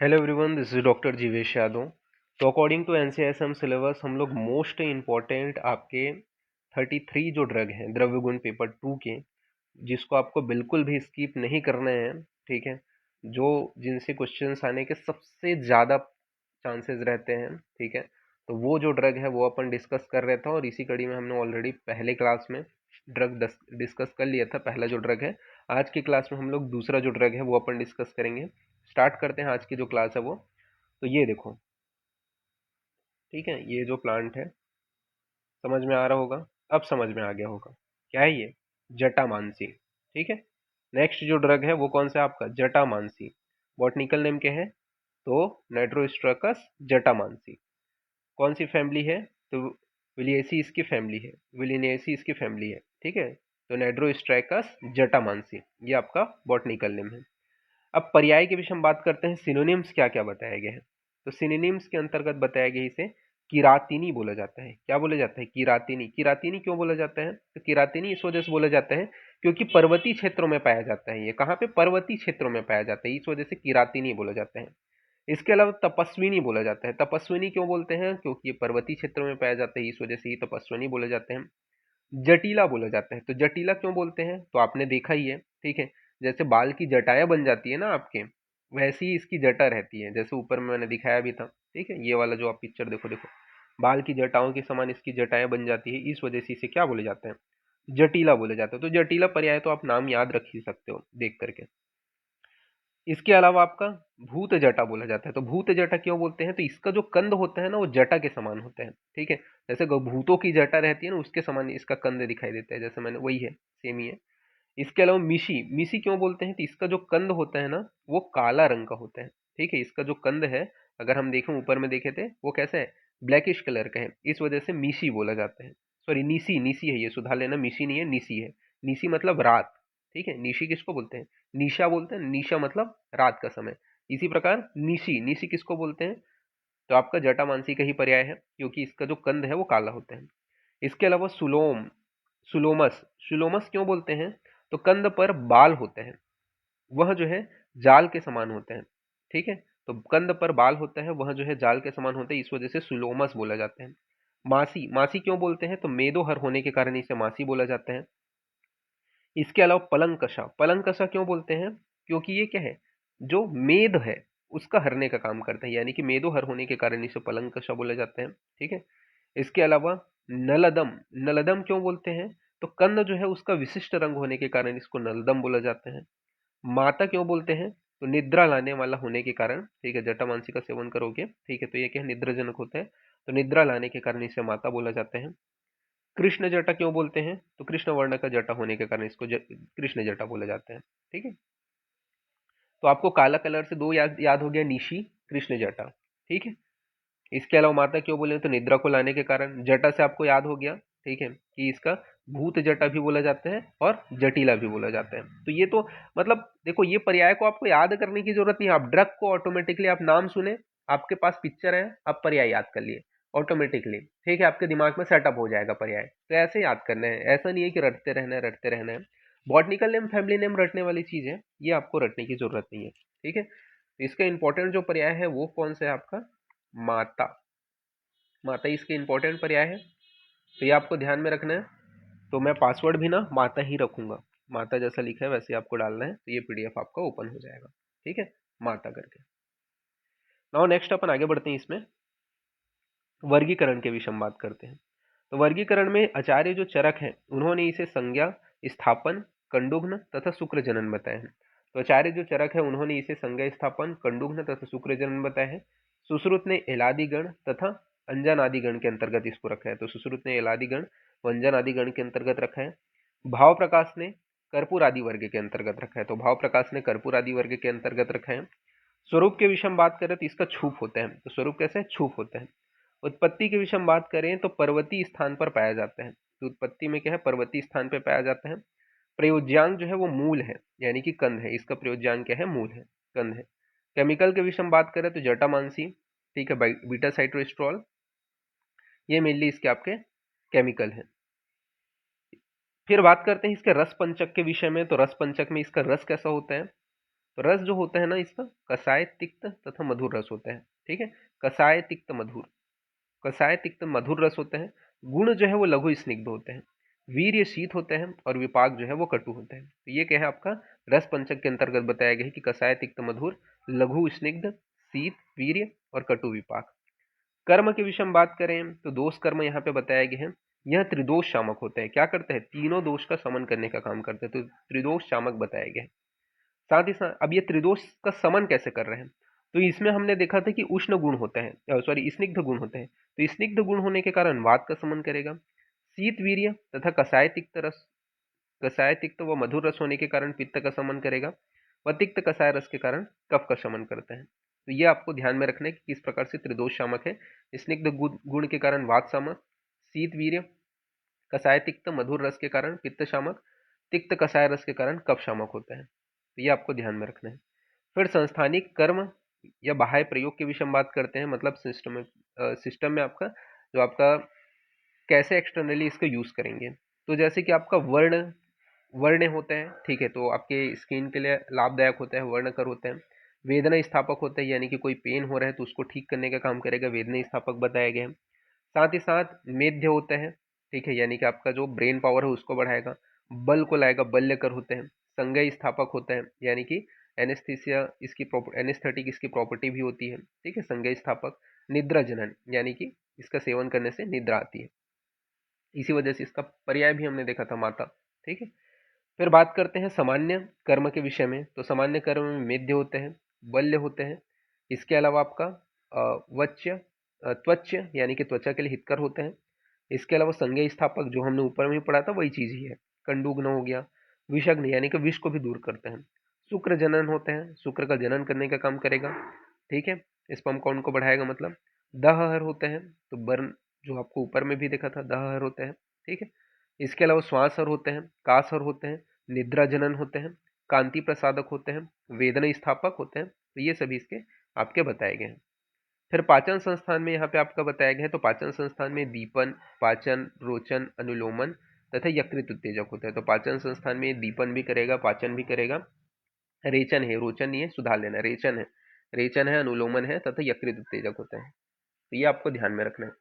Hello everyone, this is doctor Jeevesh Yadav. तो according to NCISM syllabus हम लोग मोस्ट इम्पॉर्टेंट आपके 33 जो ड्रग हैं द्रव्य गुण पेपर 2 के, जिसको आपको बिल्कुल भी स्किप नहीं करना है। ठीक है, जो जिनसे क्वेश्चंस आने के सबसे ज़्यादा चांसेस रहते हैं। ठीक है, तो वो जो ड्रग है वो अपन डिस्कस कर रहे थे और इसी कड़ी में हमने ऑलरेडी पहले क्लास में ड्रग डिस्कस कर लिया था। पहला जो ड्रग है, आज की क्लास में हम लोग दूसरा जो ड्रग है वो अपन डिस्कस करेंगे। स्टार्ट करते हैं आज की जो क्लास है वो। तो ये देखो, ठीक है, ये जो प्लांट है समझ में आ रहा होगा। अब समझ में आ गया होगा क्या है ये, जटामांसी। ठीक है, नेक्स्ट जो ड्रग है वो कौन सा है आपका, जटामांसी। बॉटनिकल नेम क्या है, तो नाइट्रोस्ट्रकस जटामांसी। कौन सी फैमिली है, तो विलियेसी इसकी फैमिली है, विलिनेसी इसकी फैमिली है। ठीक है, तो नाइट्रोस्ट्रैकस जटामांसी ये आपका बॉटनिकल नेम है। अब पर्याय के विषय में बात करते हैं, सिनोनिम्स क्या क्या बताए गए हैं। तो सिनोनिम्स के अंतर्गत बताया गया इसे किरातिनी बोला जाता है। क्या बोला जाता है, किरातिनी। किरातिनी क्यों बोला जाता है, तो किरातिनी इस वजह से बोला जाता है क्योंकि पर्वतीय क्षेत्रों में पाया जाता है। ये कहाँ पे, पर्वतीय क्षेत्रों में पाया जाता है, इस वजह से किरातिनी बोला जाता है। इसके अलावा तपस्विनी बोला जाता है। तपस्विनी क्यों बोलते हैं, क्योंकि ये पर्वतीय क्षेत्रों में पाया जाता है, इस वजह से ही तपस्विनी बोले जाते हैं। जटीला बोला जाता है। तो जटीला क्यों बोलते हैं, तो आपने देखा ही है। ठीक है, जैसे बाल की जटाएं बन जाती है ना आपके, वैसी ही इसकी जटा रहती है, जैसे ऊपर में मैंने दिखाया भी था। ठीक है, ये वाला जो आप पिक्चर देखो देखो, बाल की जटाओं के समान इसकी जटाएं बन जाती है, इस वजह से इसे क्या बोले जाते हैं, जटीला बोले जाते हैं। तो जटीला पर्याय तो आप नाम याद रख ही सकते हो देख करके। इसके अलावा आपका भूत जटा बोला जाता है। तो भूत जटा क्यों बोलते हैं, तो इसका जो कंद होता है ना वो जटा के समान होता है। ठीक है, जैसे भूतों की जटा रहती है ना, उसके समान इसका कंद दिखाई देता है, जैसे मैंने वही है, सेम ही है। इसके अलावा मिशी, मिशी क्यों बोलते हैं, तो इसका जो कंद होता है ना वो काला रंग का होता है। ठीक है, इसका जो कंद है, अगर हम देखें ऊपर में देखे थे, वो कैसा है, ब्लैकिश कलर का है, इस वजह से मिशी बोला जाता है। सॉरी, नीसी, नीसी है ये, सुधार लेना, मिशी नहीं है, नीसी है। नीसी मतलब रात। ठीक है, निशी किसको बोलते हैं, निशा बोलते हैं, निशा मतलब रात का समय। इसी प्रकार निशी, निशी किसको बोलते हैं, तो आपका जटामांसी का ही पर्याय है, क्योंकि इसका जो कंद है वो काला होता है। इसके अलावा सुलोम, सुलोमस, सुलोमस क्यों बोलते हैं, तो कंद पर बाल होते हैं, वह जो है जाल के समान होते हैं। ठीक है, तो कंद पर बाल होता है, वह जो है जाल के समान होते हैं, इस वजह से सुलोमस बोला जाता है। मासी, मासी क्यों बोलते हैं, तो मेदोहर होने के कारण इसे मासी बोला जाता है। इसके अलावा पलंकशा, पलंकशा क्यों बोलते हैं, क्योंकि ये क्या है, जो मेद है उसका हरने का काम करता है, यानी कि मेदो हर होने के कारण इसे पलंकशा बोला जाता है। ठीक है, इसके अलावा नलदम, नलदम क्यों बोलते हैं, तो कंद जो है उसका विशिष्ट रंग होने के कारण इसको नलदम बोला जाता है। माता क्यों बोलते हैं, तो निद्रा लाने वाला होने के कारण। ठीक है, जटामांसी का सेवन करोगे, ठीक है, तो ये क्या है, निद्राजनक होता है, तो निद्रा लाने के कारण इसे माता बोला जाता है। कृष्ण जटा क्यों बोलते हैं, तो कृष्ण वर्ण का जटा होने के कारण इसको कृष्ण जटा बोला जाता है। ठीक है, तो आपको काला कलर से दो याद हो गया, निशी, कृष्ण जटा। ठीक है, इसके अलावा माता क्यों बोले, तो निद्रा को लाने के कारण। जटा से आपको याद हो गया, ठीक है, कि इसका भूत जटा भी बोला जाता है और जटीला भी बोला जाता है। तो ये तो मतलब देखो, ये पर्याय को आपको याद करने की जरूरत नहीं है, आप ड्रग को ऑटोमेटिकली आप नाम सुने, आपके पास पिक्चर है, आप पर्याय याद कर लिए ऑटोमेटिकली। ठीक है, आपके दिमाग में सेटअप हो जाएगा पर्याय। तो ऐसे याद करना है, ऐसा नहीं है कि रटते रहना है, रटते रहना है। बॉटनिकल नेम, फैमिली नेम रटने वाली चीज है, ये आपको रटने की जरूरत नहीं है। ठीक है, तो इसका इंपॉर्टेंट जो पर्याय है वो कौन सा है आपका, माता। माता इसके इंपॉर्टेंट पर्याय है, तो ये आपको ध्यान में रखना है। तो मैं पासवर्ड भी ना माता ही रखूंगा, माता जैसा लिखा है वैसे आपको डालना है, तो ये पीडीएफ आपका ओपन हो जाएगा। ठीक है, माता करके। नाउ नेक्स्ट अपन आगे बढ़ते हैं, इसमें वर्गीकरण के विषय में बात करते हैं। तो वर्गीकरण में आचार्य जो चरक हैं उन्होंने इसे संज्ञा, स्थापन, कंडुघ्न तथा शुक्र जनन बताए हैं। तो आचार्य जो चरक है उन्होंने इसे संज्ञा, स्थापन, कंडुघ्न तथा शुक्र जनन बताया है। सुश्रुत ने एलादिगण तथा अंजन आदि गण के अंतर्गत इसको रखा है। तो सुश्रुत ने एलादिगण व अंजन आदि गण के अंतर्गत रखा है। भाव प्रकाश ने कर्पूर आदि वर्ग के अंतर्गत रखा है। तो भाव प्रकाश ने कर्पूर आदि वर्ग के अंतर्गत रखा है। स्वरूप के विषय में बात करें तो इसका छूप होता है। तो स्वरूप कैसे है, छूप होता है। उत्पत्ति के विषय में बात करें तो पर्वतीय स्थान पर पाया जाता है। तो उत्पत्ति में क्या है, पर्वतीय स्थान पर पाया जाता है। प्रयोज्यांग जो है वो मूल है, यानी कि कंद है, इसका प्रयोज्यांग क्या है, मूल है, कंद है। केमिकल के विषय में बात करें तो जटामांसी, ठीक है, बीटा साइट्रोस्ट्रॉल, ये मेनली इसके आपके केमिकल है। फिर बात करते हैं इसके रस पंचक के विषय में। तो रस पंचक में इसका रस कैसा होता है, तो रस जो होता है ना इसका कसाय, तिक्त तथा मधुर रस होता है। ठीक है, कसाय, तिक्त, मधुर। कसाय, तिक्त, मधुर रस होते हैं। गुण जो है वो लघु स्निग्ध होते हैं। वीर्य शीत होते हैं और विपाक जो है वो कटु होते हैं। तो ये क्या है आपका रस पंचक के अंतर्गत बताया गया है कि कसाय, तिक्त, मधुर, लघु स्निग्ध, शीत, वीर्य और कटु विपाक। कर्म के विषय में बात करें तो दोष कर्म यहाँ पे बताया गया है। यह त्रिदोष शामक होते हैं। क्या करते हैं? तीनों दोष का समन करने का काम करते हैं, तो त्रिदोष शामक बताया गया है। साथ ही साथ अब ये त्रिदोष का समन कैसे कर रहे हैं? तो इसमें हमने देखा था कि उष्ण गुण होता है, सॉरी स्निग्ध गुण होते हैं। तो स्निग्ध गुण होने के कारण वात का समन करेगा। शीत वीर्य तथा कसाय तिक्त रस, कसाय तिक्त व मधुर रस होने के कारण पित्त का समन करेगा व तिक्त कसाय रस के कारण कफ का शमन करता है। तो ये आपको ध्यान में रखना है कि किस प्रकार से त्रिदोष शामक है। स्निग्ध गुण के कारण वात शामक, शीत वीर्य, कसाय तिक्त मधुर रस के कारण पित्त शामक, तिक्त कसाय रस के कारण कफ शामक होता है। तो ये आपको ध्यान में रखना है। फिर संस्थानिक कर्म या बाह्य प्रयोग के विषय में बात करते हैं, मतलब सिस्टम में आपका जो आपका कैसे एक्सटर्नली इसका यूज करेंगे। तो जैसे कि आपका वर्ण वर्ण होते हैं, ठीक है, तो आपके स्किन के लिए लाभदायक होता है, वर्णकर होते हैं। वेदना स्थापक होते हैं, यानी कि कोई पेन हो रहा है तो उसको ठीक करने का काम करेगा, वेदना स्थापक बताया गया है। साथ ही साथ मेध्य होते हैं, ठीक है, यानी कि आपका जो ब्रेन पावर है उसको बढ़ाएगा, बल को लाएगा, बल्यकर होते हैं। संज्ञा स्थापक होते हैं, यानी कि एनेस्थीसिया इसकी एनेस्थेटिक इसकी प्रॉपर्टी भी होती है, ठीक है, संज्ञा स्थापक। निद्रा जनन, यानी कि इसका सेवन करने से निद्रा आती है, इसी वजह से इसका पर्याय भी हमने देखा था माता। ठीक है, फिर बात करते हैं सामान्य कर्म के विषय में। तो सामान्य कर्म में मेध्य होते हैं, बल्य होते हैं। इसके अलावा आपका वच्य, त्वच्य यानी कि त्वचा के लिए हितकर होते हैं। इसके अलावा संज्ञा स्थापक जो हमने ऊपर में ही पढ़ा था वही चीज ही है। कंडुग्न हो गया। विषग्न यानी कि विष को भी दूर करते हैं। शुक्र जनन होते हैं, शुक्र का जनन करने का काम करेगा, ठीक है, स्पर्म काउंट को बढ़ाएगा मतलब। दहहर होते हैं, तो बर्न जो आपको ऊपर में भी देखा था दहहर होते हैं, ठीक है। इसके अलावा श्वासहर होते हैं, कासहर होते हैं, निद्रा जनन होते हैं, कांति प्रसादक होते हैं, वेदना स्थापक होते हैं। तो ये सभी इसके आपके बताए गए हैं। फिर पाचन संस्थान में यहाँ पे आपका बताया गया है। तो पाचन संस्थान में दीपन, पाचन, रोचन, अनुलोमन तथा यकृत उत्तेजक होता है। तो पाचन संस्थान में दीपन भी करेगा, पाचन भी करेगा, रेचन है, रोचन नहीं है, सुधार लेना, रेचन है, रेचन है, अनुलोमन है तथा यकृत उत्तेजक होता है। तो ये आपको ध्यान में रखना है।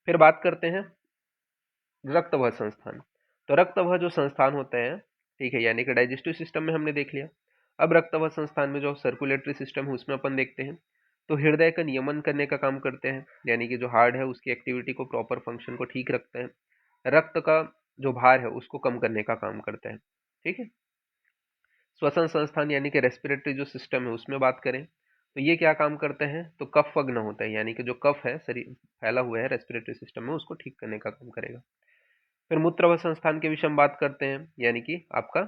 फिर बात करते हैं रक्तवह संस्थान। तो रक्तवह जो संस्थान होते हैं, ठीक है, यानी कि डाइजेस्टिव सिस्टम में हमने देख लिया। अब रक्तवह संस्थान में जो सर्कुलेटरी सिस्टम है उसमें अपन देखते हैं। तो हृदय का नियमन करने का काम करते हैं, यानी कि जो हार्ट है उसकी एक्टिविटी को, प्रॉपर फंक्शन को ठीक रखते हैं। रक्त का जो भार है उसको कम करने का काम करते हैं, ठीक है। श्वसन संस्थान यानी कि रेस्पिरेटरी जो सिस्टम है उसमें बात करें तो ये क्या काम करते हैं? तो कफग्न होता है, यानी कि जो कफ है शरीर फैला हुआ है रेस्पिरेटरी सिस्टम में उसको ठीक करने का काम करेगा। फिर मूत्रवह संस्थान के विषय में बात करते हैं, यानी कि आपका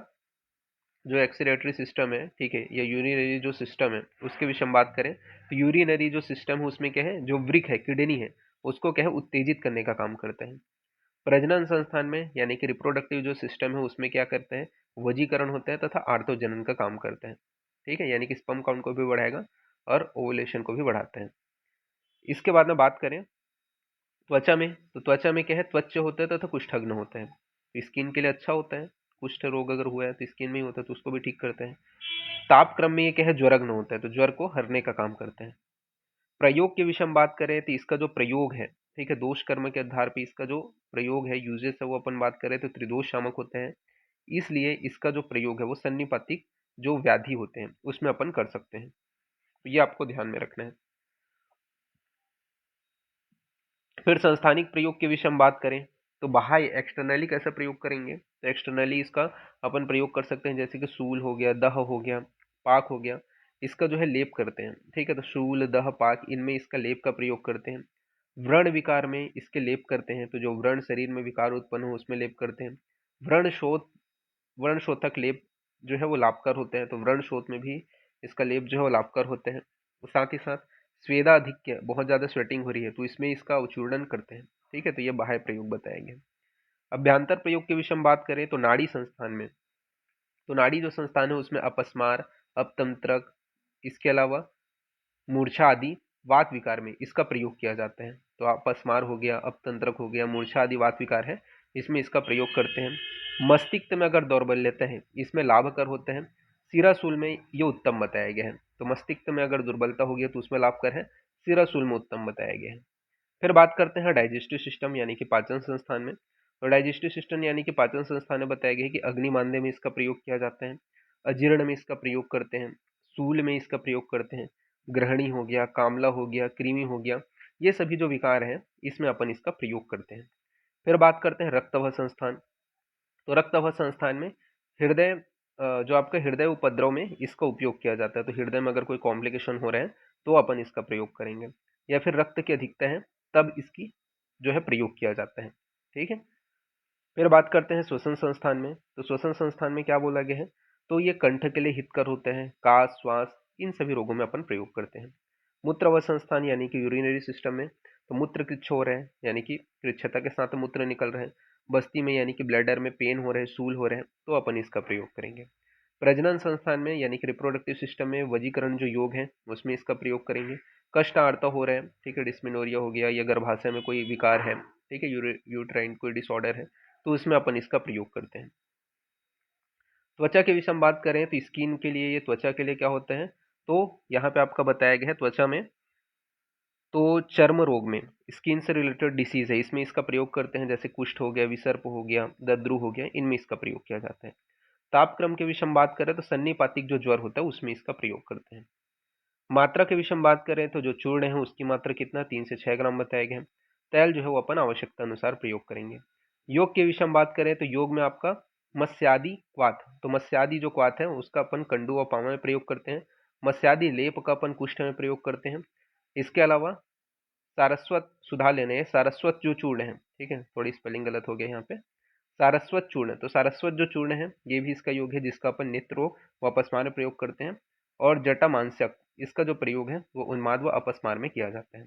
जो एक्सक्रीटरी सिस्टम है, ठीक है, या यूरिनरी जो सिस्टम है उसके विषय में बात करें तो यूरिनरी जो सिस्टम है उसमें क्या है, जो वृक है, किडनी है, उसको क्या है, उत्तेजित करने का काम करते हैं। प्रजनन संस्थान में यानी कि रिप्रोडक्टिव जो सिस्टम है उसमें क्या करते हैं, वजीकरण होता है तथा आर्तोजनन का काम करते हैं, ठीक है, यानी कि स्पर्म काउंट को भी बढ़ाएगा और ओवुलेशन को भी बढ़ाते हैं। इसके बाद में बात करें त्वचा में, तो त्वचा में क्या है, त्वचा होता है तथा कुष्ठग्न होता है। तो स्किन के लिए अच्छा होता है, कुष्ठ रोग अगर हुआ है तो स्किन में ही होता है तो उसको भी ठीक करते हैं। ताप क्रम में ये क्या है, ज्वरग्न होता है, तो ज्वर को हरने का काम करते हैं। प्रयोग के विषय में बात करें तो इसका जो प्रयोग है, ठीक है, दोष कर्म के आधार पर इसका जो प्रयोग है, यूजेस है, वो अपन बात करें तो त्रिदोष शामक होते हैं। इसलिए इसका जो प्रयोग है वो सन्निपातिक जो व्याधि होते हैं उसमें अपन कर सकते हैं। तो ये आपको ध्यान में रखना है। फिर संस्थानिक प्रयोग के विषय में बात करें तो बाह्य एक्सटर्नली कैसे प्रयोग करेंगे, तो एक्सटर्नली इसका अपन प्रयोग कर सकते हैं, जैसे कि सूल हो गया, दह हो गया, पाक हो गया, इसका जो है लेप करते हैं, ठीक है। तो सूल, दह, पाक इनमें इसका लेप का प्रयोग करते हैं। व्रण विकार में इसके लेप करते हैं, तो जो व्रण शरीर में विकार उत्पन्न हो उसमें लेप करते हैं। व्रण शोथ, व्रण शोथक लेप जो है वो लाभकर होते हैं, तो व्रण शोथ में भी इसका लेप जो है वो लाभकर होते हैं। साथ ही साथ स्वेदाधिक्य, बहुत ज्यादा स्वेटिंग हो रही है तो इसमें इसका उचूर्णन करते हैं, ठीक है। तो ये बाह्य प्रयोग बताएंगे। अभ्यंतर प्रयोग के विषय में बात करें तो नाड़ी संस्थान में, तो नाड़ी जो संस्थान है उसमें अपस्मार, अपतंत्रक, इसके अलावा मूर्छा आदि वात विकार में इसका प्रयोग किया जाता है। तो अपस्मार हो गया, अपतंत्रक हो गया, मूर्छा आदि वात विकार है, इसमें इसका प्रयोग करते हैं। मस्तिष्क में अगर दौर्बल्यता है इसमें लाभकर होते हैं। सीरासूल में ये उत्तम बताया गया है। तो मस्तिष्क में अगर दुर्बलता होगी तो उसमें लाभकर है, सीरासूल में उत्तम बताया गया है। फिर बात करते हैं डाइजेस्टिव सिस्टम यानी कि पाचन संस्थान में। तो डाइजेस्टिव सिस्टम यानी कि पाचन संस्थान में बताया गया है कि अग्निमांद्य में इसका प्रयोग किया जाता है, अजीर्ण में इसका प्रयोग करते हैं, सूल में इसका प्रयोग करते हैं, ग्रहणी हो गया, कामला हो गया, कृमि हो गया, ये सभी जो विकार हैं इसमें अपन इसका प्रयोग करते हैं। फिर बात करते हैं रक्तवह संस्थान। तो रक्तवह संस्थान में हृदय जो आपका हृदय उपद्रव में इसका उपयोग किया जाता है। तो हृदय में अगर कोई कॉम्प्लिकेशन हो रहा है तो अपन इसका प्रयोग करेंगे, या फिर रक्त की अधिकता है तब इसकी जो है प्रयोग किया जाता है। ठीक है। फिर बात करते हैं श्वसन संस्थान में। तो श्वसन संस्थान में क्या बोला गया है, तो ये कंठ के लिए हितकर होते हैं, काश श्वास इन सभी रोगों में अपन प्रयोग करते हैं। मूत्रवह संस्थान यानी कि यूरिनरी सिस्टम में, तो मूत्र कृच्छ हो रहे हैं यानी कि कृच्छता के साथ मूत्र निकल रहे हैं, बस्ती में यानी कि ब्लैडर में पेन हो रहे हैं, सूल हो रहे हैं, तो अपन इसका प्रयोग करेंगे। प्रजनन संस्थान में यानी कि रिप्रोडक्टिव सिस्टम में वजीकरण जो योग है उसमें इसका प्रयोग करेंगे। कष्ट आर्ता हो रहे हैं, ठीक है, डिस्मिनोरिया हो गया, या गर्भाशय में कोई विकार है, ठीक है, यूट्राइन कोई डिसऑर्डर है, तो उसमें अपन इसका प्रयोग करते हैं। त्वचा के विषय में बात करें तो स्किन के लिए, ये त्वचा के लिए क्या होता है, तो यहाँ पे आपका बताया गया है त्वचा में, तो चर्म रोग में स्किन से रिलेटेड डिसीज है इसमें इसका प्रयोग करते हैं, जैसे कुष्ठ हो गया, विसर्प हो गया, दद्रु हो गया, इनमें इसका प्रयोग किया जाता है। तापक्रम के विषय में बात करें तो सन्निपातिक जो ज्वर होता है उसमें इसका प्रयोग करते हैं। मात्रा के विषय में बात करें तो जो चूर्ण है उसकी मात्रा कितना 3 से 6 ग्राम बताया गया है। तेल जो है वो अपन आवश्यकता अनुसार प्रयोग करेंगे। योग के विषय में बात करें तो योग में आपका मत्स्यादि क्वाथ, तो मत्स्यादि जो क्वाथ है उसका अपन कंडू और पामा में प्रयोग करते हैं। मत्स्यादि लेप का अपन कुष्ठ में प्रयोग करते हैं। इसके अलावा सारस्वत सुधा लेने, सारस्वत जो चूर्ण है, ठीक है, थोड़ी स्पेलिंग गलत हो गया यहाँ पे, सारस्वत चूर्ण, तो सारस्वत जो चूर्ण है ये भी इसका योग है जिसका अपन नेत्र रोग व अपस्मार में प्रयोग करते हैं। और जटा मांस्यक, इसका जो प्रयोग है वो उन्माद व अपस्मार में किया जाता है।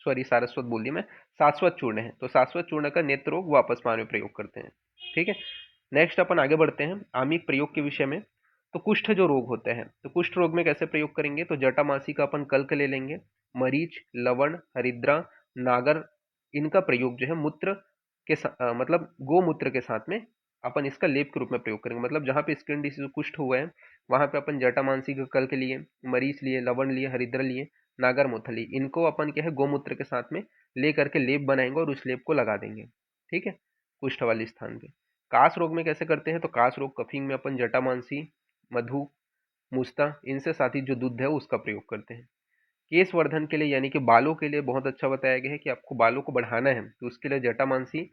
सॉरी, सारस्वत बोल दिया मैं, शाश्वत चूर्ण है, तो शाश्वत चूर्ण का नेत्र रोग व अपस्मार में प्रयोग करते हैं। ठीक है। नेक्स्ट अपन आगे बढ़ते हैं आमिक प्रयोग के विषय में। तो कुष्ठ जो रोग होते हैं, तो कुष्ठ रोग में कैसे प्रयोग करेंगे, तो जटामासी का अपन कल्क ले लेंगे, मरीच, लवण, हरिद्रा, नागर, इनका प्रयोग जो है मूत्र के मतलब गोमूत्र के साथ में अपन इसका लेप के रूप में प्रयोग करेंगे। मतलब जहाँ पे स्किन डिसीज कुष्ठ हुआ है वहां पे अपन जटामांसी का कल्क लिए, मरीच लिए, लवण लिए, हरिद्रा लिए, नागर मोथली, इनको अपन क्या है गोमूत्र के साथ में ले करके लेप बनाएंगे और उस लेप को लगा देंगे। ठीक है, कुष्ठ वाले स्थान पे। कास रोग में कैसे करते हैं, तो कास रोग कफिंग में अपन जटामांसी, मधु, मुस्ता, इनसे साथ ही जो दूध है उसका प्रयोग करते हैं। केश वर्धन के लिए यानी कि बालों के लिए बहुत अच्छा बताया गया है कि आपको बालों को बढ़ाना है तो उसके लिए जटामांसी,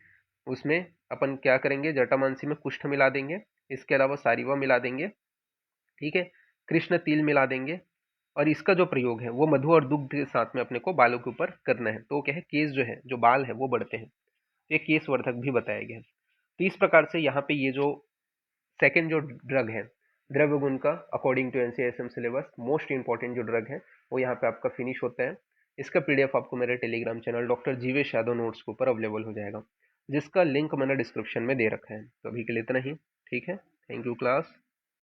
उसमें अपन क्या करेंगे, जटामांसी में कुष्ठ मिला देंगे, इसके अलावा सारिवा मिला देंगे, ठीक है, कृष्ण तिल मिला देंगे, और इसका जो प्रयोग है वो मधु और दुग्ध के साथ में अपने को बालों के ऊपर करना है, तो क्या है केस जो है, जो बाल है वो बढ़ते हैं। ये केस वर्धक भी बताया गया है। तो इस प्रकार से यहाँ पे ये जो सेकेंड जो ड्रग है द्रव्य गुण का, according to NCISM syllabus most important जो ड्रग है वो यहाँ पे आपका फिनिश होता है। इसका पीडीएफ आपको मेरे Telegram channel doctor Jeevesh Yadav notes के ऊपर अवेलेबल हो जाएगा, जिसका लिंक मैंने डिस्क्रिप्शन में दे रखा है। तो अभी के लिए इतना ही। ठीक है, थैंक यू क्लास।